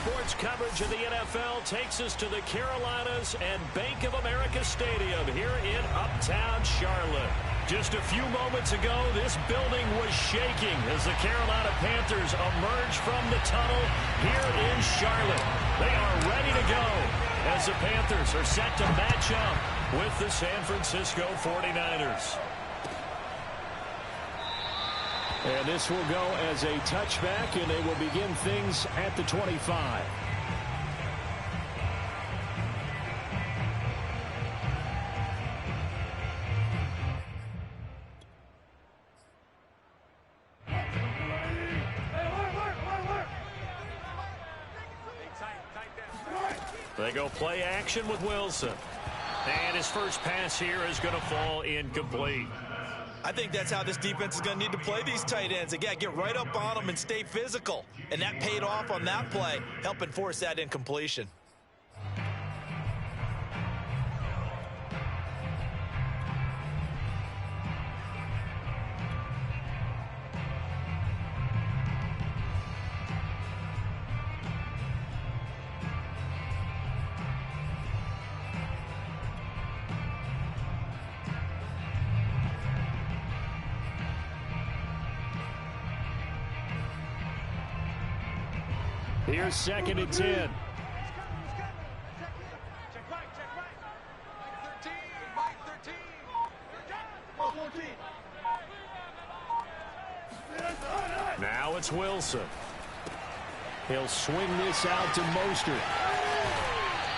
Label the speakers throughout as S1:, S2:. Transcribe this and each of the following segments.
S1: sports coverage of the NFL takes us to the Carolinas and Bank of America Stadium here in Uptown Charlotte. Just a few moments ago, this building was shaking as the Carolina Panthers emerge from the tunnel here in Charlotte. They are ready to go as the Panthers are set to match up with the San Francisco 49ers. And this will go as a touchback, and they will begin things at the 25. They go play action with Wilson. And his first pass here is going to fall incomplete.
S2: I think that's how this defense is going to need to play these tight ends. Again, get right up on them and stay physical. And that paid off on that play, helping force that incompletion.
S1: Here's 2nd and 10. Now it's Wilson. He'll swing this out to Mostert.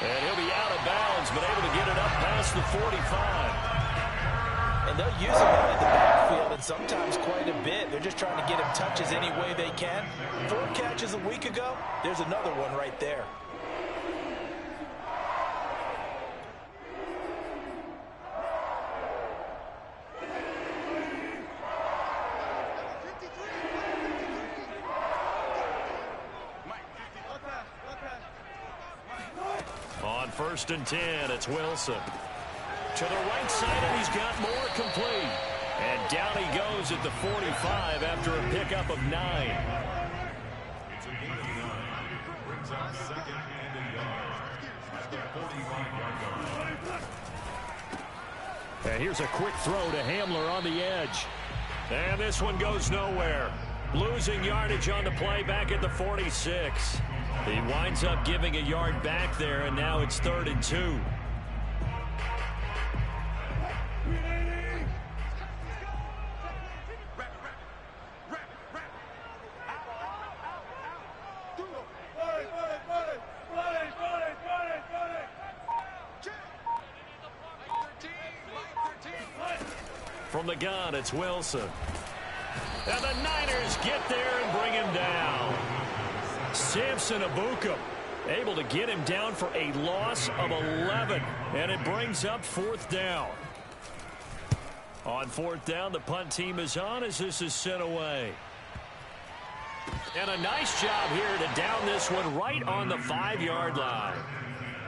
S1: And he'll be out of bounds, but able to get it up past the 45.
S2: And they'll use him out in the backfield, and sometimes quite a bit. They're just trying to get him touches any way they can. 4 catches a week ago. There's another one right there.
S1: On 1st and 10, it's Wilson. To the right side, and he's got more complete. And down he goes at the 45 after a pickup of 9. And here's a quick throw to Hamler on the edge. And this one goes nowhere. Losing yardage on the play back at the 46. He winds up giving a yard back there, and now it's 3rd and 2. From the gun, it's Wilson. And the Niners get there and bring him down. Samson Abuka able to get him down for a loss of 11. And it brings up 4th down. On 4th down, the punt team is on as this is sent away. And a nice job here to down this one right on the 5-yard line.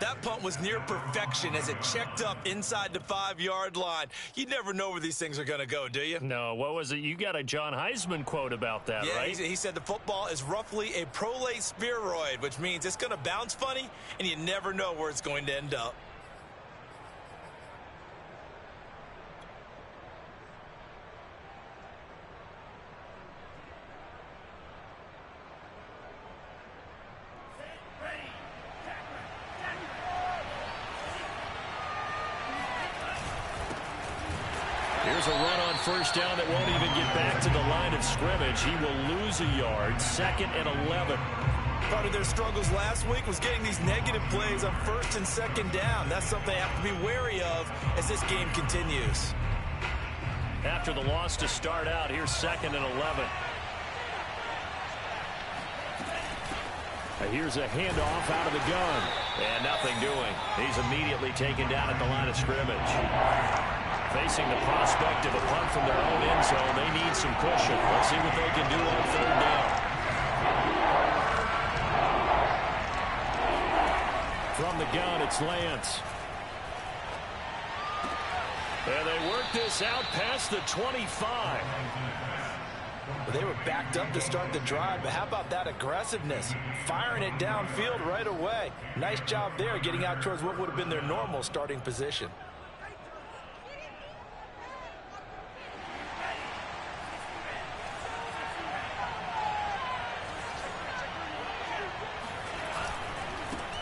S2: That punt was near perfection as it checked up inside the 5-yard line. You never know where these things are going to go, do you?
S1: No, what was it? You got a John Heisman quote about that,
S2: yeah,
S1: right?
S2: He said the football is roughly a prolate spheroid, which means it's going to bounce funny, and you never know where it's going to end up.
S1: Here's a run on 1st down that won't even get back to the line of scrimmage. He will lose a yard. 2nd and 11.
S2: Part of their struggles last week was getting these negative plays on 1st and 2nd down. That's something they have to be wary of as this game continues.
S1: After the loss to start out, here's 2nd and 11. Here's a handoff out of the gun. And nothing doing. He's immediately taken down at the line of scrimmage. Facing the prospect of a punt from their own end zone, they need some cushion. Let's see what they can do on 3rd down. From the gun, it's Lance. And they work this out past the 25.
S2: Well, they were backed up to start the drive, but how about that aggressiveness? Firing it downfield right away. Nice job there, getting out towards what would have been their normal starting position.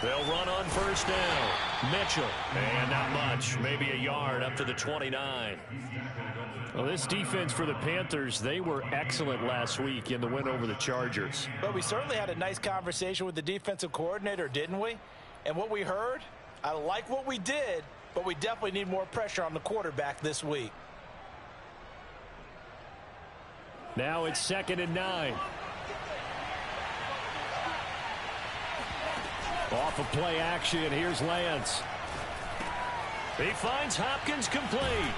S1: They'll run on first down. Mitchell. And not much. Maybe a yard up to the 29. Well, this defense for the Panthers, they were excellent last week in the win over the Chargers.
S2: But we certainly had a nice conversation with the defensive coordinator, didn't we? And what we heard, I like what we did, but we definitely need more pressure on the quarterback this week.
S1: Now it's 2nd and 9. Off of play action, here's Lance. He finds Hopkins complete.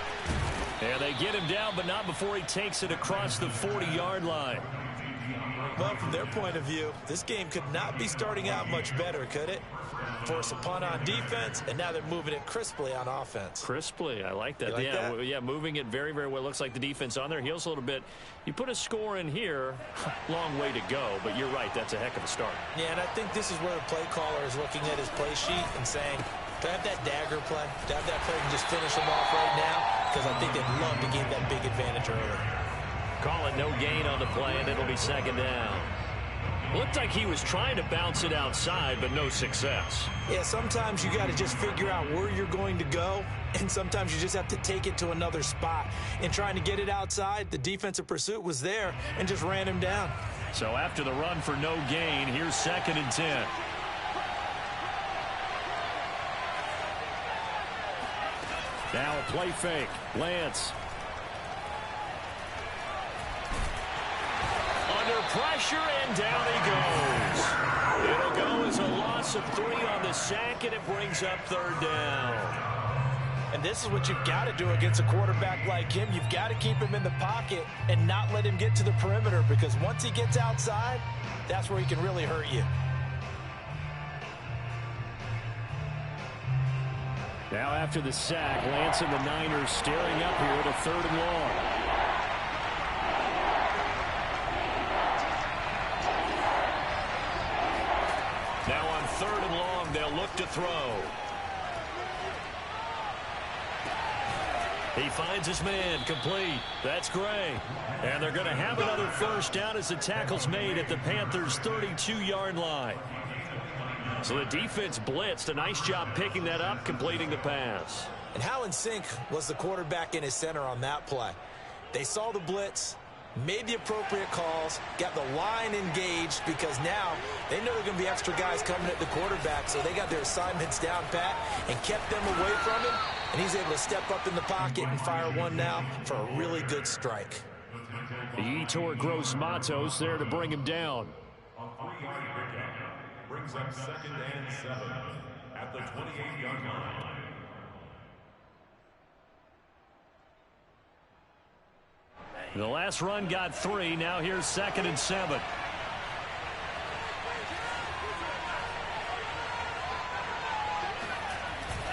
S1: And they get him down, but not before he takes it across the 40-yard line.
S2: Well, from their point of view, this game could not be starting out much better, could it? Force a punt on defense, and now they're moving it crisply on offense.
S1: Crisply, I like that.
S2: Like that?
S1: Yeah, moving it very, very well. Looks like the defense on their heels a little bit. You put a score in here, long way to go, but you're right, that's a heck of a start.
S2: Yeah, and I think this is where the play caller is looking at his play sheet and saying, do I have that dagger play? Do I have that play and just finish them off right now? Because I think they'd love to gain that big advantage early.
S1: Call it no gain on the play, and it'll be 2nd down. Looked like he was trying to bounce it outside, but no success.
S2: Yeah, sometimes you got to just figure out where you're going to go, and sometimes you just have to take it to another spot. In trying to get it outside, the defensive pursuit was there and just ran him down.
S1: So after the run for no gain, here's 2nd and 10. Now a play fake. Lance. Under pressure, and down he goes. It'll go as a loss of 3 on the sack, and it brings up 3rd down.
S2: And this is what you've got to do against a quarterback like him. You've got to keep him in the pocket and not let him get to the perimeter, because once he gets outside, that's where he can really hurt you.
S1: Now after the sack, Lance and the Niners staring up here at a 3rd and long. Now on 3rd and long, they'll look to throw. He finds his man, complete. That's Gray. And they're going to have another first down as the tackle's made at the Panthers' 32-yard line. So the defense blitzed. A nice job picking that up, completing the pass.
S2: And how in sync was the quarterback and his center on that play? They saw the blitz, made the appropriate calls, got the line engaged, because now they know there are going to be extra guys coming at the quarterback, so they got their assignments down pat and kept them away from him, and he's able to step up in the pocket and fire one now for a really good strike.
S1: The Yetur Gross Matos there to bring him down.
S3: Brings up 2nd and 7 at the 28-yard line.
S1: The last run got 3. Now here's 2nd and 7.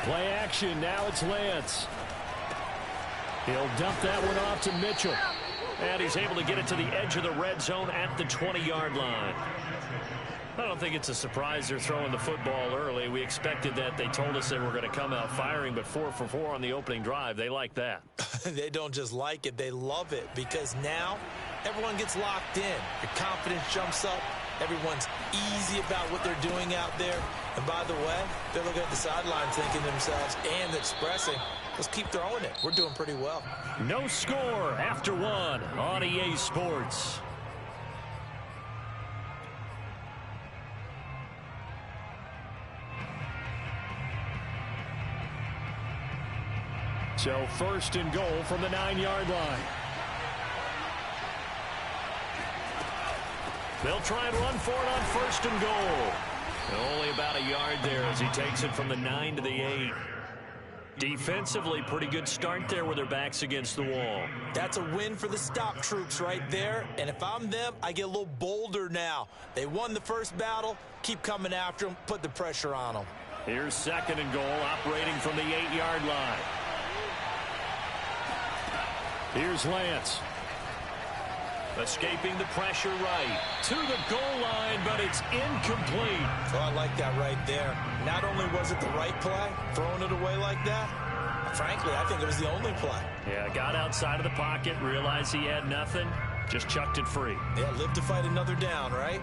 S1: Play action. Now it's Lance. He'll dump that one off to Mitchell. And he's able to get it to the edge of the red zone at the 20-yard line. I don't think it's a surprise they're throwing the football early. We expected that. They told us they were going to come out firing, but 4 for 4 on the opening drive. They like that.
S2: They don't just like it, they love it, because now everyone gets locked in. Your confidence jumps up. Everyone's easy about what they're doing out there. And by the way, they're looking at the sideline thinking to themselves and expressing, let's keep throwing it. We're doing pretty well.
S1: No score after 1 on EA Sports. So 1st and goal from the 9-yard line. They'll try and run for it on 1st and goal. Only about a yard there as he takes it from the 9 to the 8. Defensively, pretty good start there with their backs against the wall.
S2: That's a win for the stop troops right there. And if I'm them, I get a little bolder now. They won the first battle. Keep coming after them. Put the pressure on them.
S1: Here's 2nd and goal, operating from the 8-yard line. Here's Lance. Escaping the pressure right to the goal line, but it's incomplete.
S2: Oh, I like that right there. Not only was it the right play, throwing it away like that, frankly, I think it was the only play.
S1: Yeah, got outside of the pocket, realized he had nothing, just chucked it free.
S2: Yeah, live to fight another down, right?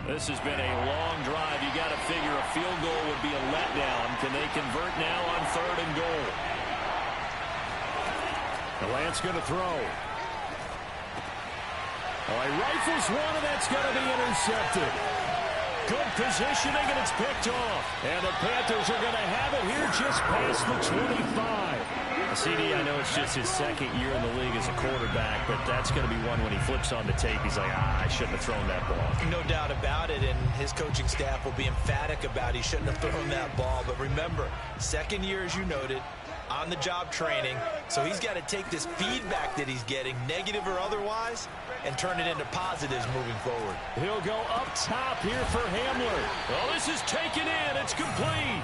S1: This has been a long drive. You got to figure a field goal would be a letdown. Can they convert now on 3rd and goal? The Lance going to throw. Oh, he rifles one, and that's going to be intercepted. Good positioning, and it's picked off. And the Panthers are going to have it here just past the 25. CD, I know it's just his 2nd year in the league as a quarterback, but that's going to be one when he flips on the tape. He's like, I shouldn't have thrown that ball.
S2: No doubt about it, and his coaching staff will be emphatic about he shouldn't have thrown that ball. But remember, 2nd year, as you noted, on-the-job training, so he's got to take this feedback that he's getting, negative or otherwise, and turn it into positives moving forward.
S1: He'll go up top here for Hamler. Oh, this is taken in. It's complete.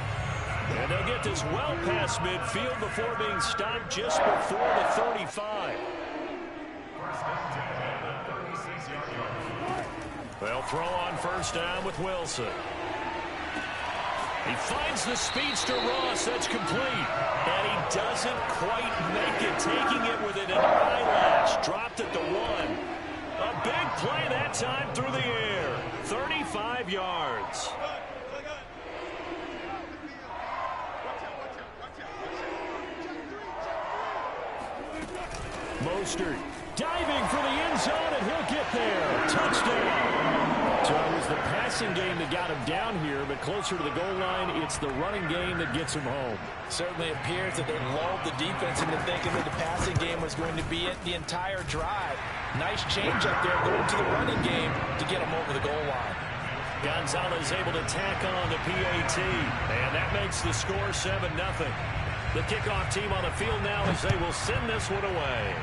S1: And they'll get this well past midfield before being stopped just before the 35. They'll throw on 1st down with Wilson. He finds the speedster Ross. That's complete. And he doesn't quite make it, taking it within an eyelash. Dropped at the 1. A big play that time through the air. 35 yards. Mostert diving for the end zone, and he'll get there. Touchdown. So it was the passing game that got him down here, but closer to the goal line, it's the running game that gets him home.
S2: Certainly appears that they lulled the defense into thinking that the passing game was going to be it the entire drive. Nice change up there going to the running game to get him over the goal line.
S1: Gonzalez able to tack on the PAT, and that makes the score 7-0. The kickoff team on the field now as they will send this one away.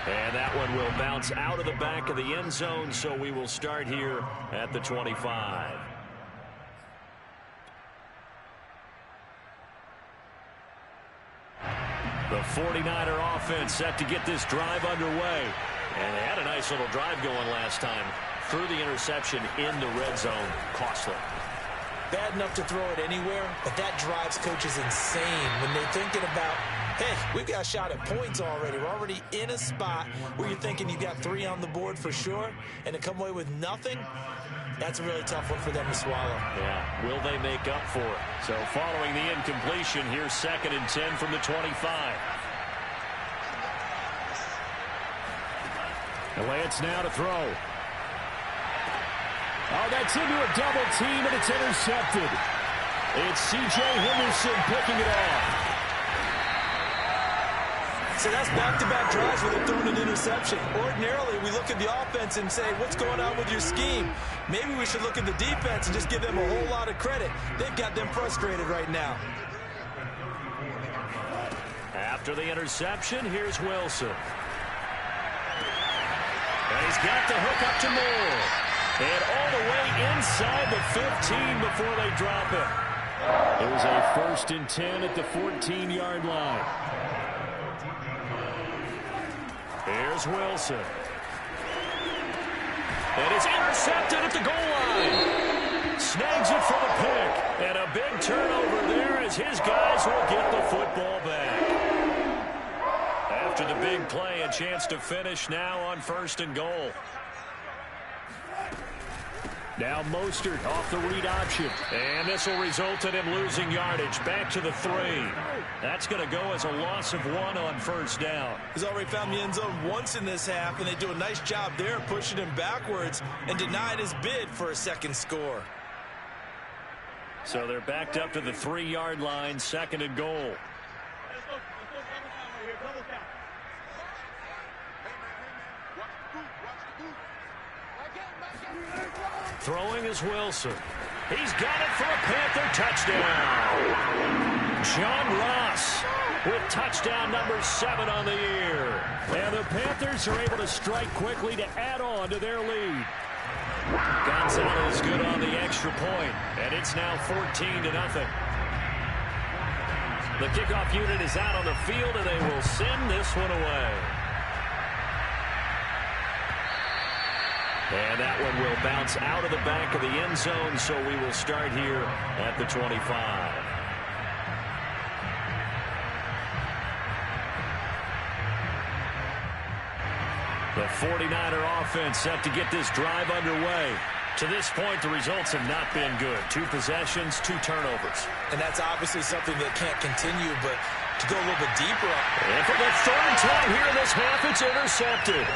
S1: And that one will bounce out of the back of the end zone, so we will start here at the 25. The 49er offense set to get this drive underway. And they had a nice little drive going last time. Through the interception in the red zone. Costly.
S2: Bad enough to throw it anywhere, but that drives coaches insane when they're thinking about, hey, we've got a shot at points already. We're already in a spot where you're thinking you've got 3 on the board for sure, and to come away with nothing, that's a really tough one for them to swallow.
S1: Yeah, will they make up for it? So following the incompletion, here's 2nd and 10 from the 25. And Lance now to throw. Oh, that's into a double team, and it's intercepted. It's C.J. Henderson picking it off.
S2: So that's back-to-back drives where they're throwing an interception. Ordinarily, we look at the offense and say, what's going on with your scheme? Maybe we should look at the defense and just give them a whole lot of credit. They've got them frustrated right now.
S1: After the interception, here's Wilson. And he's got the hook up to Moore. And all the way inside the 15 before they drop it. It was a 1st and 10 at the 14-yard line. Here's Wilson. And it's intercepted at the goal line. Snags it for the pick. And a big turnover there as his guys will get the football back. After the big play, a chance to finish now on 1st and goal. Now Mostert off the read option. And this will result in him losing yardage. Back to the 3. That's going to go as a loss of 1 on 1st down.
S2: He's already found the end zone once in this half, and they do a nice job there pushing him backwards and denied his bid for a 2nd score.
S1: So they're backed up to the 3-yard line, 2nd and goal. Throwing is Wilson. He's got it for a Panther touchdown. John Ross with touchdown number 7 on the year. And the Panthers are able to strike quickly to add on to their lead. Gonzalez good on the extra point, and it's now 14-0. The kickoff unit is out on the field, and they will send this one away. And that one will bounce out of the back of the end zone, so we will start here at the 25. The 49er offense set to get this drive underway. To this point, the results have not been good. 2 possessions, 2 turnovers.
S2: And that's obviously something that can't continue, but to go a little bit deeper.
S1: And for the 3rd time here in this half, it's intercepted.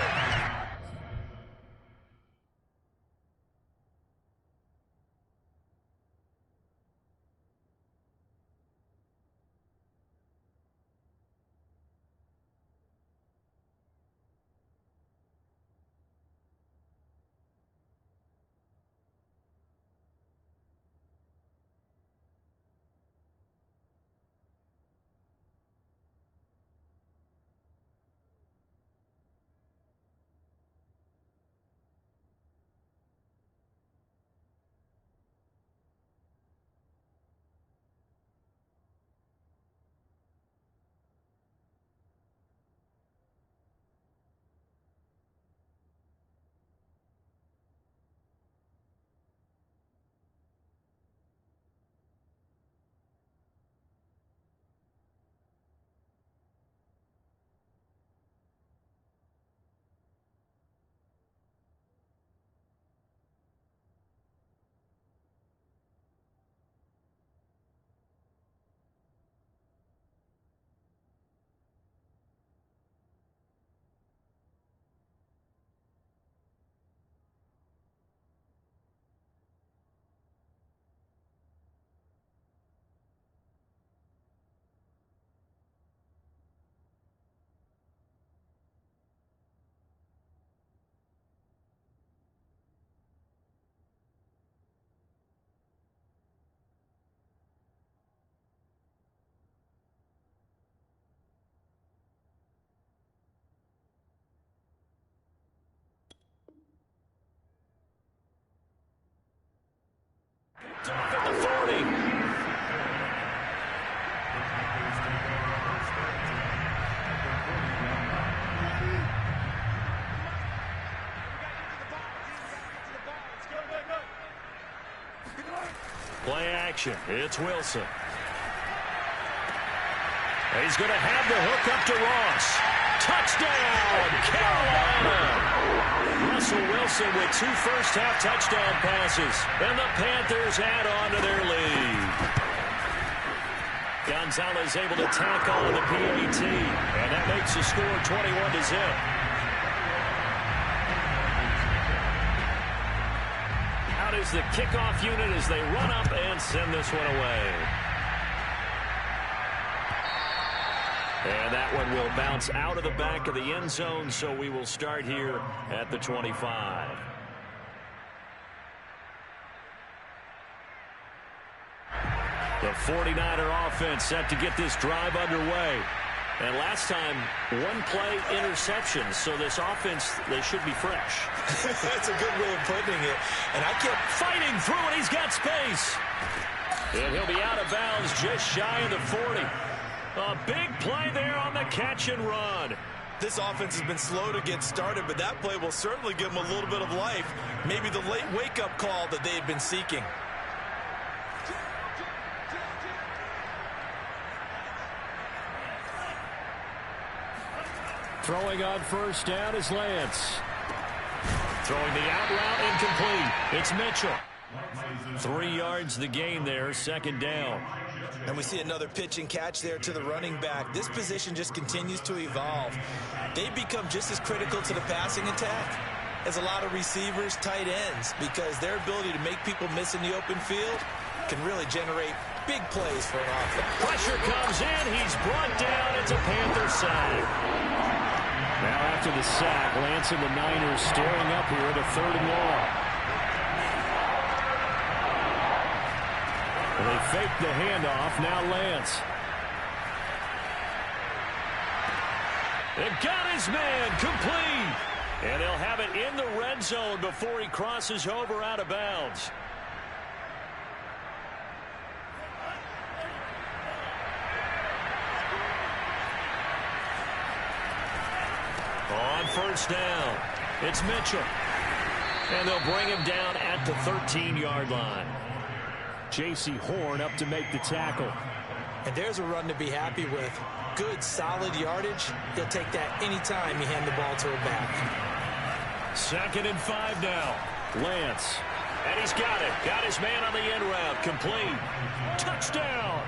S1: Off at the 40. Play action. It's Wilson. He's going to have the hook up to Ross. Touchdown, Carolina! Russell Wilson with 2 first-half touchdown passes, and the Panthers add on to their lead. Gonzalez able to tack on the PAT, and that makes the score 21-0. Out is the kickoff unit as they run up and send this one away. And that one will bounce out of the back of the end zone, so we will start here at the 25. The 49er offense set to get this drive underway. And last time, 1 play interception, so this offense, they should be fresh.
S2: That's a good way of putting it. And I kept
S1: fighting through, and he's got space. And he'll be out of bounds just shy of the 40. A big play there on the catch and run.
S2: This offense has been slow to get started, but that play will certainly give them a little bit of life. Maybe the late wake-up call that they had been seeking.
S1: Throwing on first down is Lance. Throwing the out route incomplete. It's Mitchell. 3 yards the gain there, 2nd down.
S2: And we see another pitch and catch there to the running back. This position just continues to evolve. They become just as critical to the passing attack as a lot of receivers, tight ends, because their ability to make people miss in the open field can really generate big plays for an offense.
S1: Pressure comes in. He's brought down. It's a Panther sack. Now after the sack, Lance and the Niners staring up here at a 3rd and long. They fake the handoff. Now Lance. And got his man complete. And they'll have it in the red zone before he crosses over out of bounds. On first down, it's Mitchell. And they'll bring him down at the 13-yard line. J.C. Horn up to make the tackle.
S2: And there's a run to be happy with. Good, solid yardage. He'll take that anytime you hand the ball to a back.
S1: 2nd and 5 now. Lance. And he's got it. Got his man on the end route. Complete. Touchdown.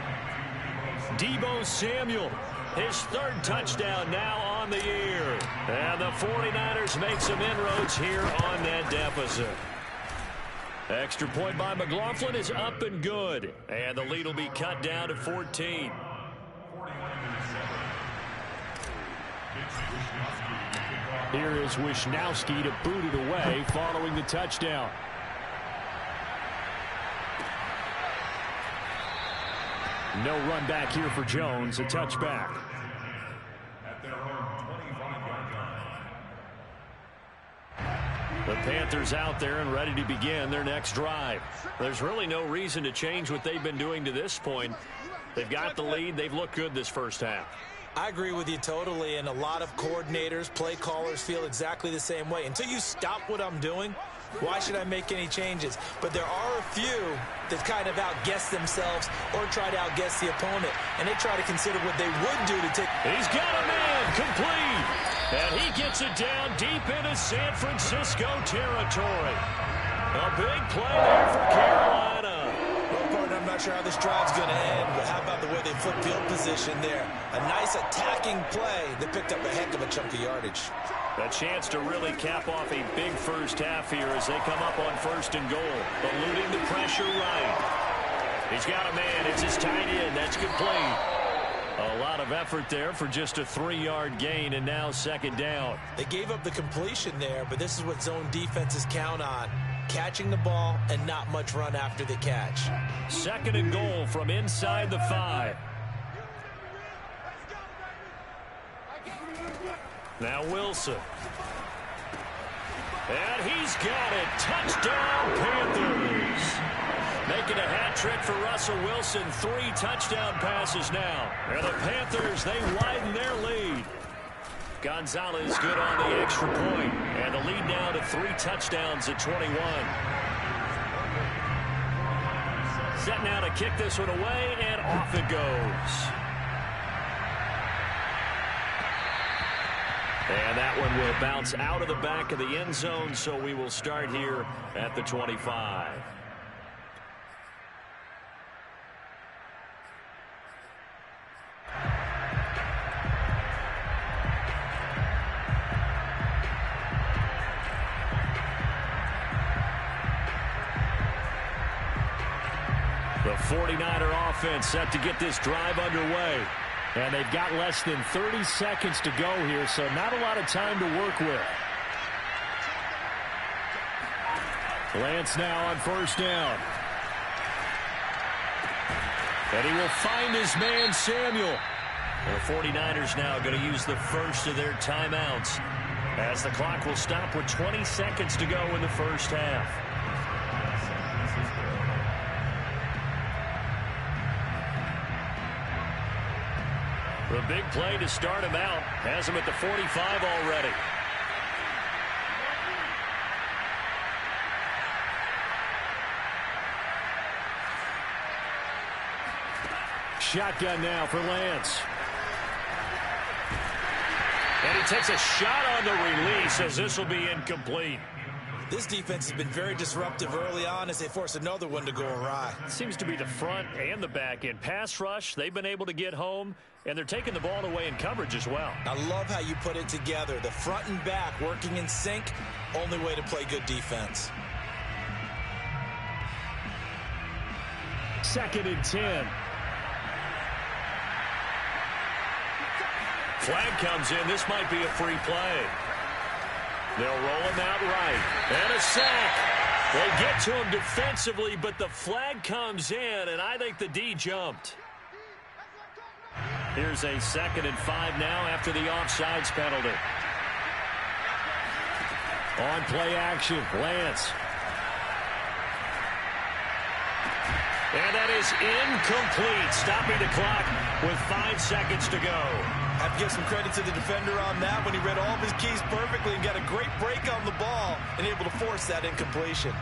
S1: Deebo Samuel. His 3rd touchdown now on the year. And the 49ers make some inroads here on that deficit. Extra point by McLaughlin is up and good. And the lead will be cut down to 14. Here is Wisnowski to boot it away following the touchdown. No run back here for Jones. A touchback.
S3: At their own 25-yard line.
S1: The Panthers out there and ready to begin their next drive. There's really no reason to change what they've been doing to this point. They've got the lead. They've looked good this first half.
S2: I agree with you totally, and a lot of coordinators, play callers feel exactly the same way. Until you stop what I'm doing, why should I make any changes? But there are a few that kind of outguess themselves or try to outguess the opponent, and they try to consider what they would do to take.
S1: He's got a man complete, and he gets it down deep into San Francisco territory. A big play there for Carolina.
S2: Well, partner, I'm not sure how this drive's going to end, but how about the way they flip field position there? A nice attacking play that picked up a heck of a chunk of yardage.
S1: A chance to really cap off a big first half here as they come up on 1st and goal. Eluding the pressure right. He's got a man. It's his tight end. That's complete. A lot of effort there for just a 3-yard gain, and now 2nd down.
S2: They gave up the completion there, but this is what zone defenses count on. Catching the ball and not much run after the catch.
S1: 2nd and goal from inside the 5. Now Wilson. And he's got it. Touchdown, Panthers. Making a hat trick for Russell Wilson. 3 touchdown passes now. And the Panthers, they widen their lead. Gonzalez good on the extra point. And the lead now to 3 touchdowns at 21. Set now to kick this one away, and off it goes. And that one will bounce out of the back of the end zone, so we will start here at the 25. The 49er offense set to get this drive underway. And they've got less than 30 seconds to go here, so not a lot of time to work with. Lance now on 1st down. And he will find his man, Samuel. The 49ers now going to use the first of their timeouts as the clock will stop with 20 seconds to go in the first half. The big play to start him out. Has him at the 45 already. Shotgun now for Lance. And he takes a shot on the release as this will be incomplete.
S2: This defense has been very disruptive early on as they force another one to go awry.
S1: Seems to be the front and the back end. Pass rush, they've been able to get home, and they're taking the ball away in coverage as well.
S2: I love how you put it together. The front and back working in sync, only way to play good defense.
S1: 2nd and 10. Flag comes in. This might be a free play. They'll roll him out right. And a sack. They get to him defensively, but the flag comes in, and I think the D jumped. Here's a 2nd and 5 now after the offsides penalty. On play action, Lance. And that is incomplete, stopping the clock with 5 seconds to go.
S2: I have to give some credit to the defender on that when he read all of his keys perfectly and got a great break on the ball and able to force that incompletion.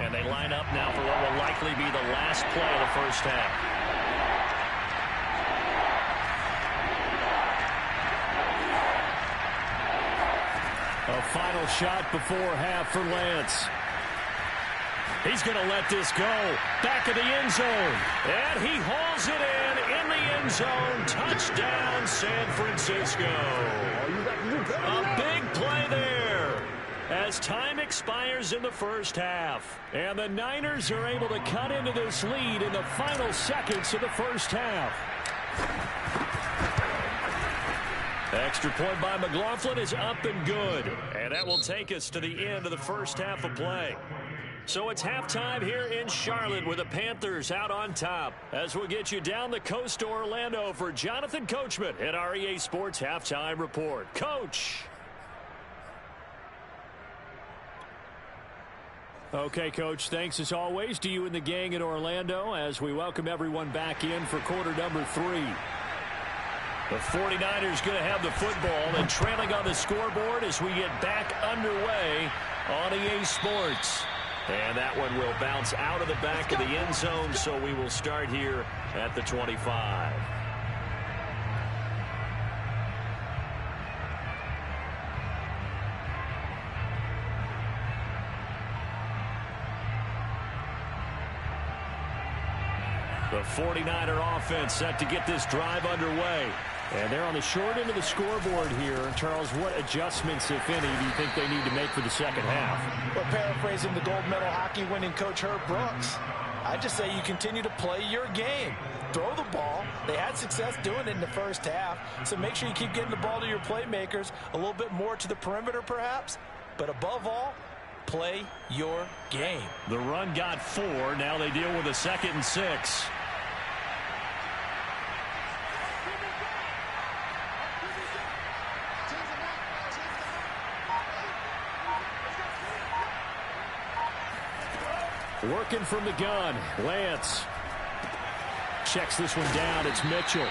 S1: And they line up now for what will likely be the last play of the first half. A final shot before half for Lance. He's going to let this go. Back of the end zone. And he hauls it in the end zone. Touchdown, San Francisco. A big play there as time expires in the first half. And the Niners are able to cut into this lead in the final seconds of the first half. Extra point by McLaughlin is up and good. And that will take us to the end of the first half of play. So it's halftime here in Charlotte with the Panthers out on top. As we'll get you down the coast to Orlando for Jonathan Coachman at our EA Sports Halftime Report. Coach. Okay, Coach, thanks as always to you and the gang in Orlando as we welcome everyone back in for quarter number 3. The 49ers going to have the football and trailing on the scoreboard as we get back underway on EA Sports. And that one will bounce out of the back of the end zone, so we will start here at the 25. The 49er offense set to get this drive underway. And they're on the short end of the scoreboard here. Charles, what adjustments, if any, do you think they need to make for the second half?
S2: Well, paraphrasing the gold medal hockey winning coach Herb Brooks, I just say you continue to play your game. Throw the ball. They had success doing it in the first half, so make sure you keep getting the ball to your playmakers, a little bit more to the perimeter perhaps, but above all, play your game.
S1: The run got 4. Now they deal with a 2nd and 6. Working from the gun, Lance checks this one down. It's Mitchell.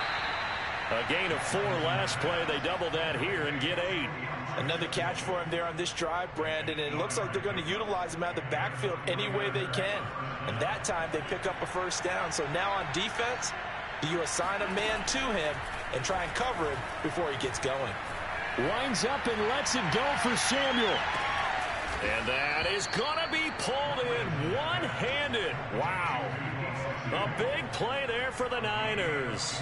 S1: A gain of 4 last play. They double that here and get 8.
S2: Another catch for him there on this drive, Brandon, and it looks like they're going to utilize him out of the backfield any way they can. And that time they pick up a first down. So now on defense, you assign a man to him and try and cover him before he gets going.
S1: Winds up and lets it go for Samuel. And that is going to be pulled in one-handed. Wow. A big play there for the Niners.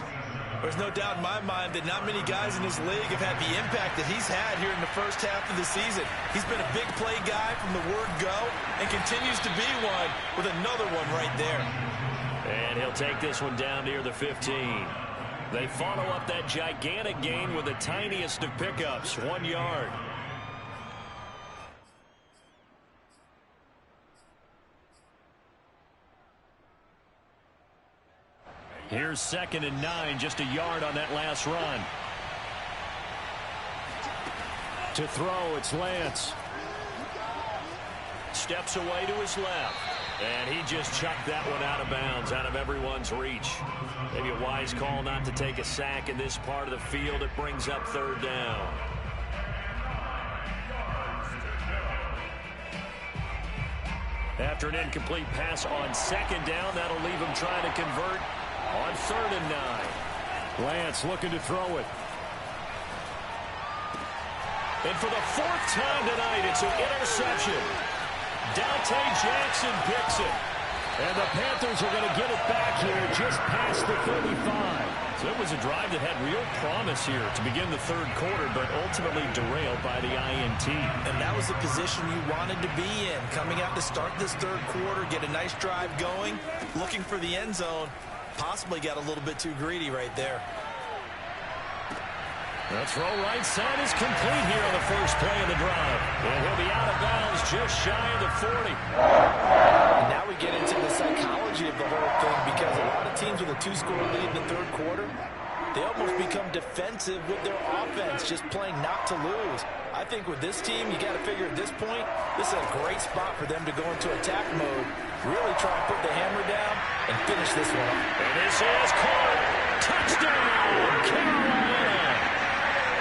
S2: There's no doubt in my mind that not many guys in this league have had the impact that he's had here in the first half of the season. He's been a big play guy from the word go and continues to be one with another one right there.
S1: And he'll take this one down near the 15. They follow up that gigantic gain with the tiniest of pickups, 1 yard. Here's 2nd and 9, just a yard on that last run. To throw, it's Lance. Steps away to his left. And he just chucked that one out of bounds, out of everyone's reach. Maybe a wise call not to take a sack in this part of the field. It brings up 3rd down. After an incomplete pass on 2nd down, that'll leave him trying to convert on 3rd and 9. Lance looking to throw it. And for the 4th time tonight, it's an interception. Dante Jackson picks it. And the Panthers are going to get it back here just past the 35. So it was a drive that had real promise here to begin the 3rd quarter, but ultimately derailed by the INT.
S2: And that was the position you wanted to be in. Coming out to start this 3rd quarter, get a nice drive going, looking for the end zone. Possibly got a little bit too greedy right there.
S1: The throw right side is complete here on the first play of the drive. And he'll be out of bounds just shy of the 40.
S2: And now we get into the psychology of the whole thing because a lot of teams with a 2-score lead in the 3rd quarter, they almost become defensive with their offense, just playing not to lose. I think with this team, you got to figure at this point, this is a great spot for them to go into attack mode, really try and put the hammer down and finish this one up.
S1: And this is caught. Touchdown, Carolina.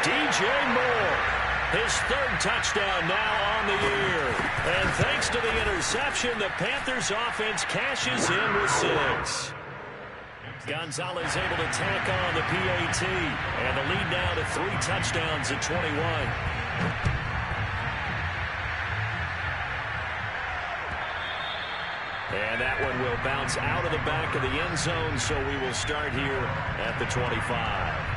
S1: DJ Moore, his third touchdown now on the year. And thanks to the interception, the Panthers offense cashes in with 6. Gonzalez able to tack on the PAT, and the lead now to 3 touchdowns at 21. And that one will bounce out of the back of the end zone, so we will start here at the 25.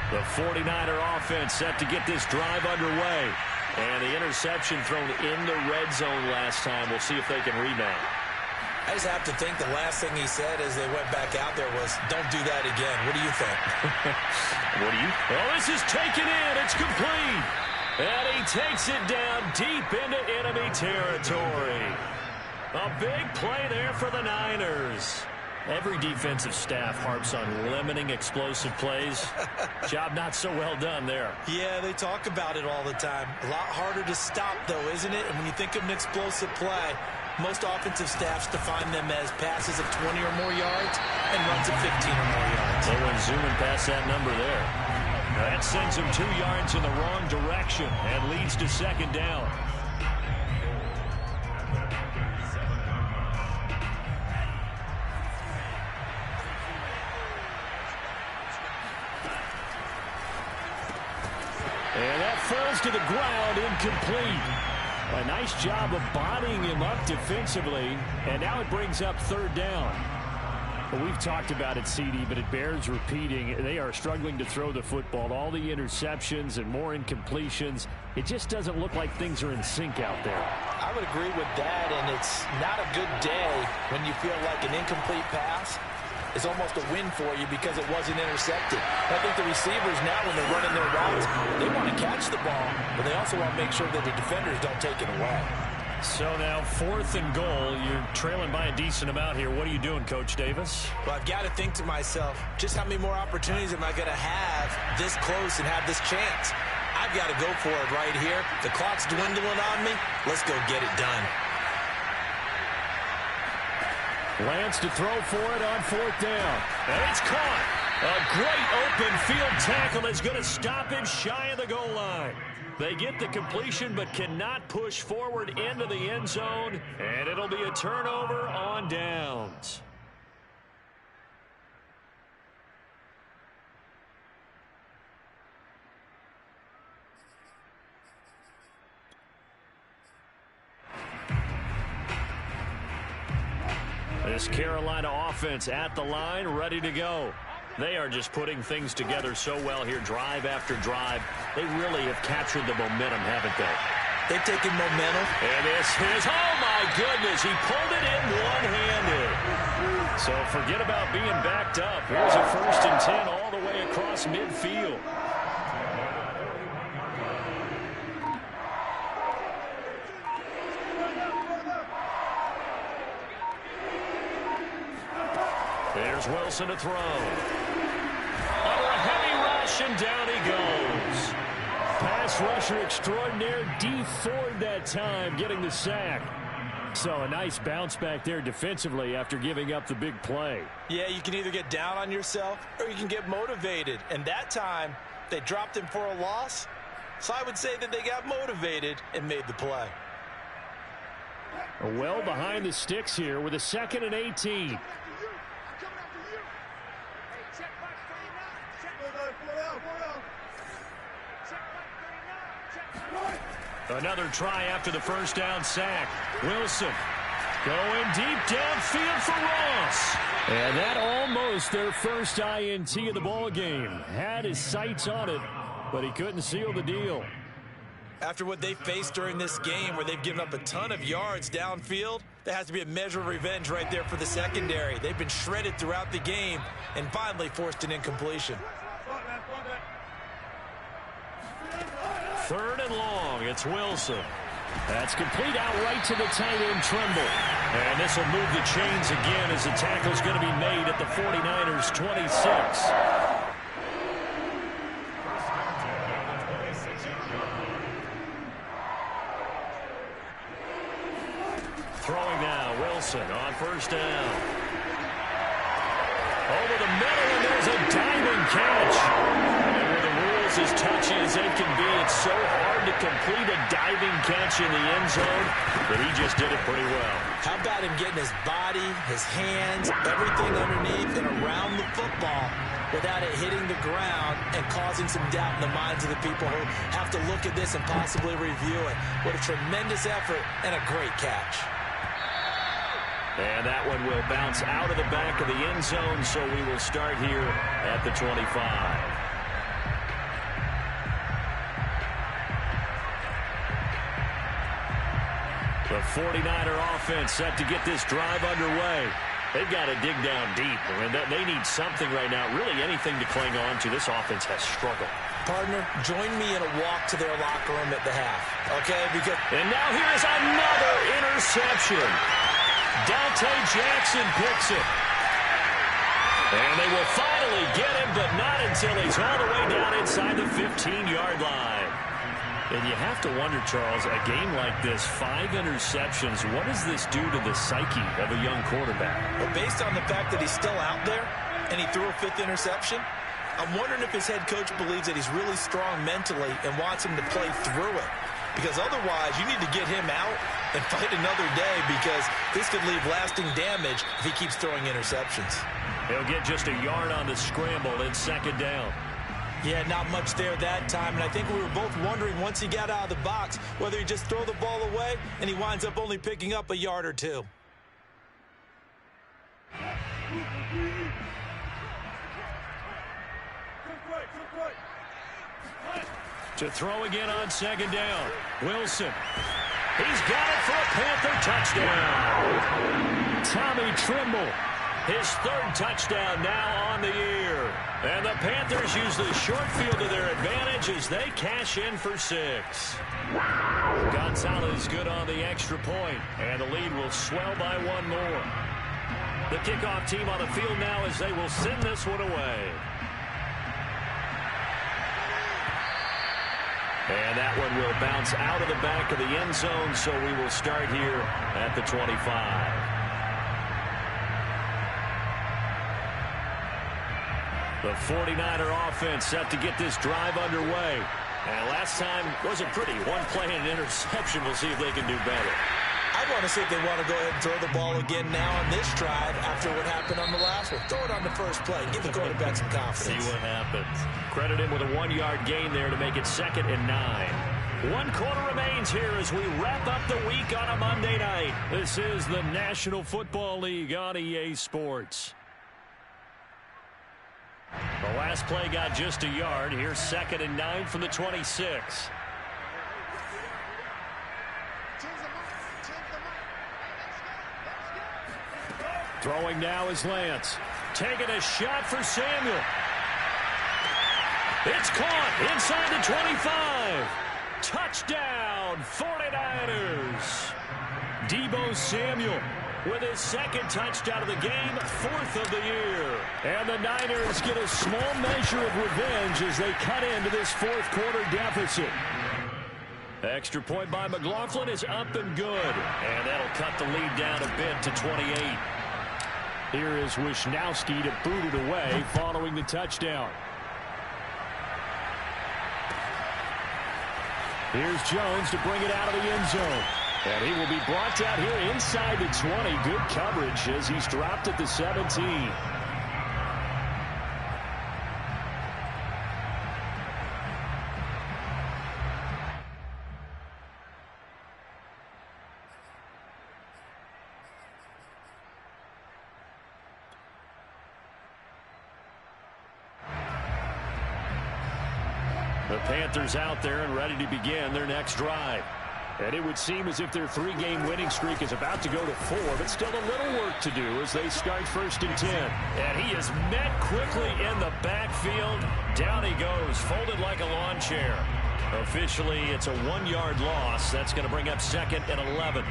S1: The 49er offense set to get this drive underway. And the interception thrown in the red zone last time. We'll see if they can rebound.
S2: I just have to think the last thing he said as they went back out there was, don't do that again. What do you think?
S1: What do you? Oh, this is taken in. It's complete. And he takes it down deep into enemy territory. A big play there for the Niners. Every defensive staff harps on limiting explosive plays. Job not so well done there.
S2: Yeah, they talk about it all the time. A lot harder to stop, though, isn't it? And when you think of an explosive play, most offensive staffs define them as passes of 20 or more yards and runs of 15 or more yards.
S1: They went zooming past that number there. That sends him 2 yards in the wrong direction and leads to second down. And that falls to the ground, incomplete. A nice job of bodying him up defensively, and now it brings up third down. Well, we've talked about it, CD, but it bears repeating. They are struggling to throw the football. All the interceptions and more incompletions. It just doesn't look like things are in sync out there.
S2: I would agree with that, and it's not a good day when you feel like an incomplete pass is almost a win for you because it wasn't intercepted. I think the receivers now, when they're running their routes, they want to catch the ball, but they also want to make sure that the defenders don't take it away.
S1: So now 4th and goal. You're trailing by a decent amount here. What are you doing, Coach Davis?
S2: Well, I've got to think to myself, just how many more opportunities am I going to have this close and have this chance? I've got to go for it right here. The clock's dwindling on me. Let's go get it done.
S1: Lance to throw for it on 4th down. And it's caught. A great open field tackle is going to stop him shy of the goal line. They get the completion but cannot push forward into the end zone, and it'll be a turnover on downs. This Carolina offense at the line, ready to go. They are just putting things together so well here, drive after drive. They really have captured the momentum, haven't they?
S2: They've taken momentum.
S1: And this is, oh my goodness, he pulled it in one-handed. So forget about being backed up. Here's a 1st and 10 all the way across midfield. There's Wilson to throw. Under a heavy rush, and down he goes. Pass rusher extraordinaire, D Ford that time, getting the sack. So a nice bounce back there defensively after giving up the big play.
S2: Yeah, you can either get down on yourself or you can get motivated. And that time, they dropped him for a loss. So I would say that they got motivated and made the play.
S1: Well behind the sticks here with a 2nd and 18. Another try after the first down sack. Wilson going deep downfield for Ross. And that almost their first INT of the ball game. Had his sights on it, but he couldn't seal the deal.
S2: After what they faced during this game where they've given up a ton of yards downfield, there has to be a measure of revenge right there for the secondary. They've been shredded throughout the game and finally forced an incompletion.
S1: 3rd and long. It's Wilson. That's complete out right to the tight end, Trimble. And this will move the chains again as the tackle's going to be made at the 49ers' 26. Throwing now, Wilson on 1st down. Over the middle, and there's a diving catch. And with the rules as touchy as they can be, it's so hard to complete a diving catch in the end zone, but he just did it pretty well.
S2: How about him getting his body, his hands, everything underneath and around the football without it hitting the ground and causing some doubt in the minds of the people who have to look at this and possibly review it. What a tremendous effort and a great catch.
S1: And that one will bounce out of the back of the end zone, so we will start here at the 25. The 49er offense set to get this drive underway. They've got to dig down deep. I mean, they need something right now, really anything to cling on to. This offense has struggled.
S2: Partner, join me in a walk to their locker room at the half, okay?
S1: And now here is another interception. Dante Jackson picks it. And they will finally get him, but not until he's all the way down inside the 15-yard line. And you have to wonder, Charles, a game like this, 5 interceptions, what does this do to the psyche of a young quarterback?
S2: Well, based on the fact that he's still out there and he threw a 5th interception, I'm wondering if his head coach believes that he's really strong mentally and wants him to play through it. Because otherwise, you need to get him out and fight another day, because this could leave lasting damage if he keeps throwing interceptions.
S1: He'll get just a yard on the scramble in 2nd down.
S2: Yeah, not much there that time, and I think we were both wondering once he got out of the box whether he just throw the ball away and he winds up only picking up a yard or 2.
S1: To throw again on 2nd down. Wilson. He's got it for a Panther touchdown. Tommy Trimble. His 3rd touchdown now on the year. And the Panthers use the short field to their advantage as they cash in for 6. Gonzalez good on the extra point, and the lead will swell by 1 more. The kickoff team on the field now as they will send this one away. And that one will bounce out of the back of the end zone, so we will start here at the 25. The 49er offense set to get this drive underway. And last time was a pretty one play and an interception. We'll see if they can do better.
S2: I want to see if they want to go ahead and throw the ball again now on this drive after what happened on the last one. Throw it on the first play. Give the quarterback some confidence.
S1: See what happens. Credit him with a 1-yard gain there to make it 2nd and 9. 1 quarter remains here as we wrap up the week on a Monday night. This is the National Football League on EA Sports. The last play got just a yard. Here's 2nd and 9 from the 26. Throwing now is Lance. Taking a shot for Samuel. It's caught inside the 25. Touchdown, 49ers. Deebo Samuel with his 2nd touchdown of the game, 4th of the year. And the Niners get a small measure of revenge as they cut into this 4th quarter deficit. Extra point by McLaughlin is up and good. And that'll cut the lead down a bit to 28. Here is Wisnowski to boot it away following the touchdown. Here's Jones to bring it out of the end zone. And he will be brought down here inside the 20. Good coverage as he's dropped at the 17. The Panthers out there and ready to begin their next drive. And it would seem as if their 3-game winning streak is about to go to 4, but still a little work to do as they start 1st and 10. And he is met quickly in the backfield. Down he goes, folded like a lawn chair. Officially, it's a 1-yard loss. That's going to bring up 2nd and 11.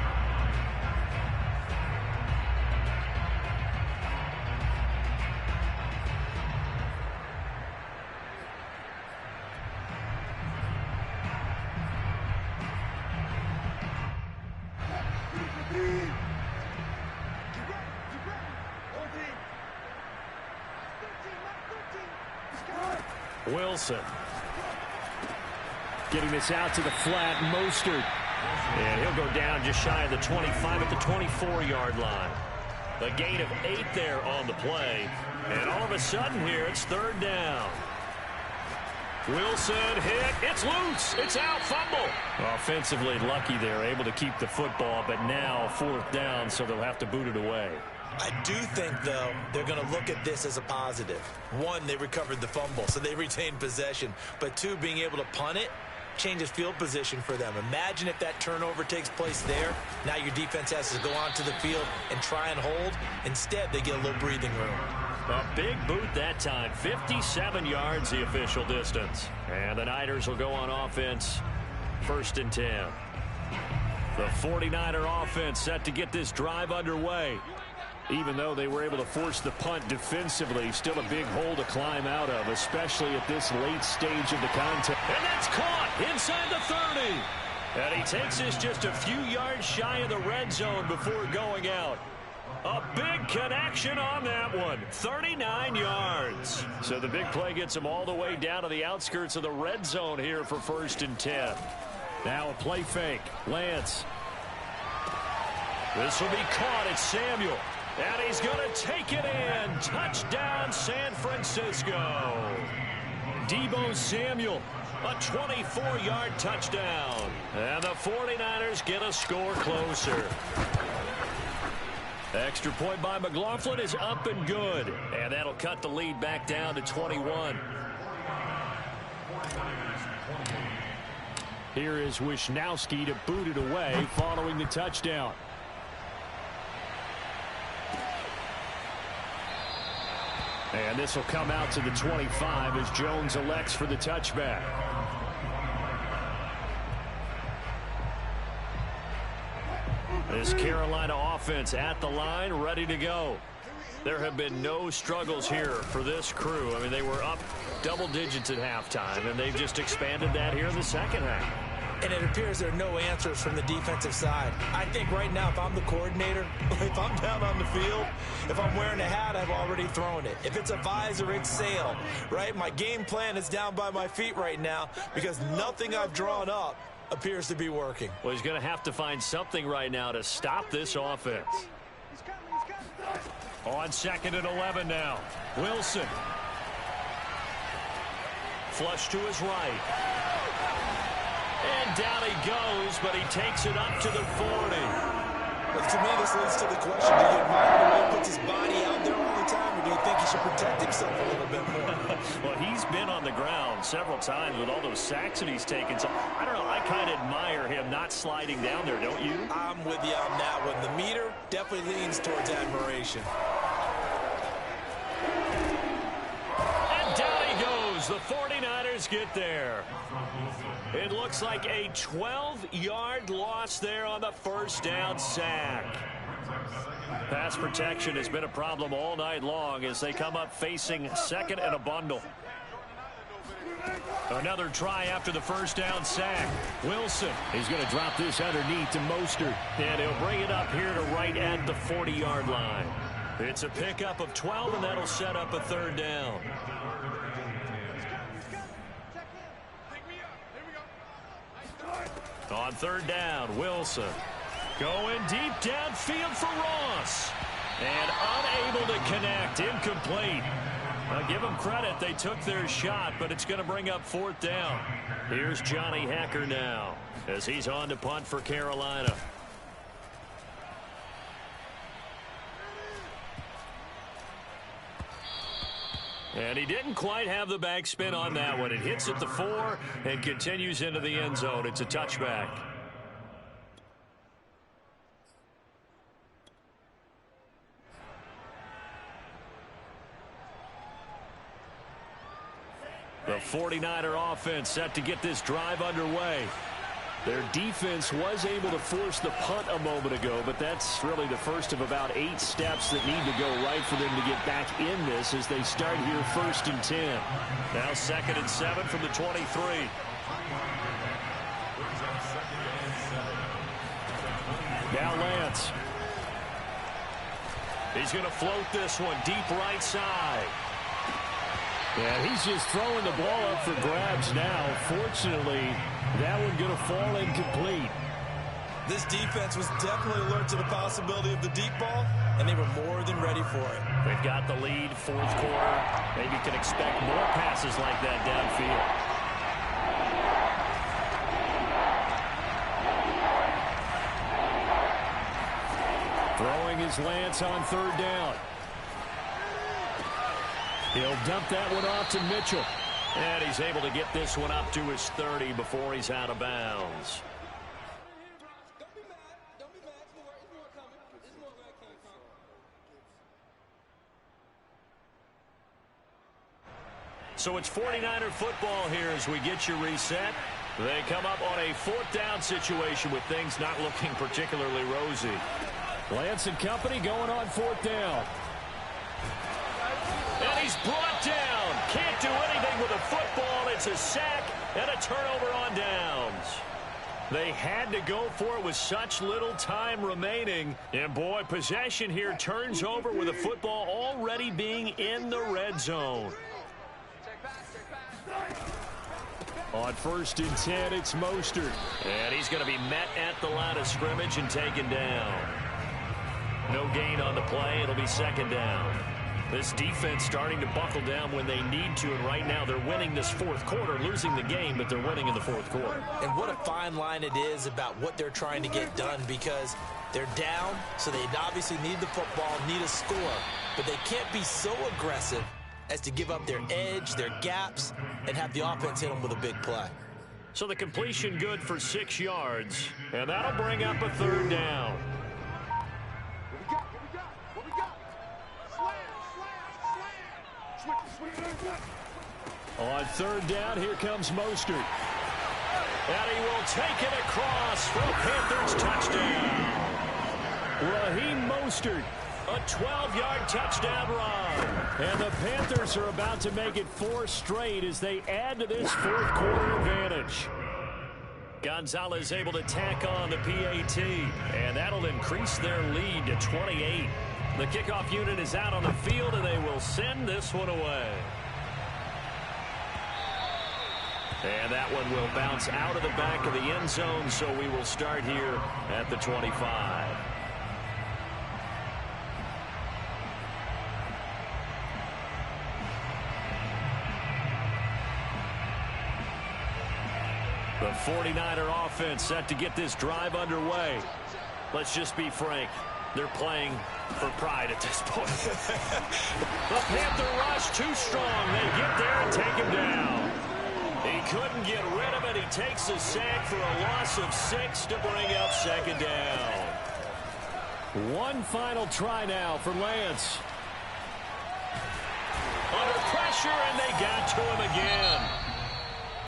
S1: Wilson. Getting this out to the flat, Mostert. And he'll go down just shy of the 25 at the 24-yard line. The gain of 8 there on the play. And all of a sudden here, it's 3rd down. Wilson hit. It's loose. It's out. Fumble. Offensively lucky they're able to keep the football, but now 4th down, so they'll have to boot it away.
S2: I do think, though, they're going to look at this as a positive. 1, they recovered the fumble, so they retained possession. But 2, being able to punt it changes field position for them. Imagine if that turnover takes place there. Now your defense has to go onto the field and try and hold. Instead, they get a little breathing room.
S1: A big boot that time. 57 yards, the official distance. And the Niners will go on offense. 1st and 10. The 49er offense set to get this drive underway. Even though they were able to force the punt defensively, still a big hole to climb out of, especially at this late stage of the contest. And that's caught inside the 30. And he takes this just a few yards shy of the red zone before going out. A big connection on that one. 39 yards. So the big play gets him all the way down to the outskirts of the red zone here for 1st and 10. Now a play fake. Lance. This will be caught. It's Samuel. And he's going to take it in. Touchdown, San Francisco. Deebo Samuel, a 24-yard touchdown. And the 49ers get a score closer. Extra point by McLaughlin is up and good. And that'll cut the lead back down to 21. Here is Wisnowski to boot it away following the touchdown. And this will come out to the 25 as Jones elects for the touchback. This Carolina offense at the line, ready to go. There have been no struggles here for this crew. I mean, they were up double digits at halftime, and they've just expanded that here in the second half.
S2: And it appears there are no answers from the defensive side. I think right now, if I'm the coordinator, if I'm down on the field, if I'm wearing a hat, I've already thrown it. If it's a visor, it's sail, right? My game plan is down by my feet right now because nothing I've drawn up appears to be working.
S1: Well, he's going to have to find something right now to stop this offense. On 2nd and 11 now. Wilson. Flush to his right. And down he goes, but he takes it up to the 40.
S2: But to me, this leads to the question, do you admire the way he puts his body out there all the time, or do you think he should protect himself a little bit more?
S1: Well, he's been on the ground several times with all those sacks that he's taken. So, I don't know, I kind of admire him not sliding down there, don't you?
S2: I'm with you on that one. The meter definitely leans towards admiration.
S1: And down he goes. The 49ers get there. It looks like a 12-yard loss there on the 1st down sack. Pass protection has been a problem all night long as they come up facing 2nd and a bundle. Another try after the 1st down sack. Wilson, he's going to drop this underneath to Mostert. And he'll bring it up here to right at the 40-yard line. It's a pickup of 12, and that'll set up a 3rd down. On 3rd down, Wilson going deep downfield for Ross. And unable to connect, incomplete. Now give them credit, they took their shot, but it's going to bring up 4th down. Here's Johnny Hecker now as he's on to punt for Carolina. And he didn't quite have the backspin on that one. It hits at the 4 and continues into the end zone. It's a touchback. The The 49er offense set to get this drive underway. Their defense was able to force the punt a moment ago, but that's really the first of about 8 steps that need to go right for them to get back in this as they start here 1st and 10. Now 2nd and 7 from the 23. Now Lance. He's going to float this one deep right side. Yeah, he's just throwing the ball up for grabs now. Fortunately, that one going to fall incomplete.
S2: This defense was definitely alert to the possibility of the deep ball, and they were more than ready for it.
S1: They've got the lead, 4th quarter. Maybe you can expect more passes like that downfield. Throwing his Lance on 3rd down. He'll dump that one off to Mitchell. And he's able to get this one up to his 30 before he's out of bounds. So it's 49er football here as we get you reset. They come up on a 4th down situation with things not looking particularly rosy. Lance and company going on 4th down. And he's brought down. Can't do anything with a football. It's a sack and a turnover on downs. They had to go for it with such little time remaining. And, boy, possession here turns over with a football already being in the red zone. On 1st and 10, it's Mostert. And he's going to be met at the line of scrimmage and taken down. No gain on the play. It'll be 2nd down. This defense starting to buckle down when they need to, and right now they're winning this 4th quarter, losing the game, but they're winning in the 4th quarter.
S2: And what a fine line it is about what they're trying to get done, because they're down, so they obviously need the football, need a score, but they can't be so aggressive as to give up their edge, their gaps, and have the offense hit them with a big play.
S1: So the completion good for 6 yards, and that'll bring up a 3rd down. On 3rd down, here comes Mostert. And he will take it across for a Panthers touchdown. Raheem Mostert, a 12-yard touchdown run. And the Panthers are about to make it 4 straight as they add to this 4th quarter advantage. Gonzalez able to tack on the PAT, and that'll increase their lead to 28. The kickoff unit is out on the field, and they will send this one away. And that one will bounce out of the back of the end zone, so we will start here at the 25. The 49er offense set to get this drive underway. Let's just be frank. They're playing for pride at this point. The Panther rush too strong. They get there and take him down. He couldn't get rid of it. He takes a sack for a loss of 6 to bring up 2nd down. One final try now for Lance. Under pressure, and they got to him again.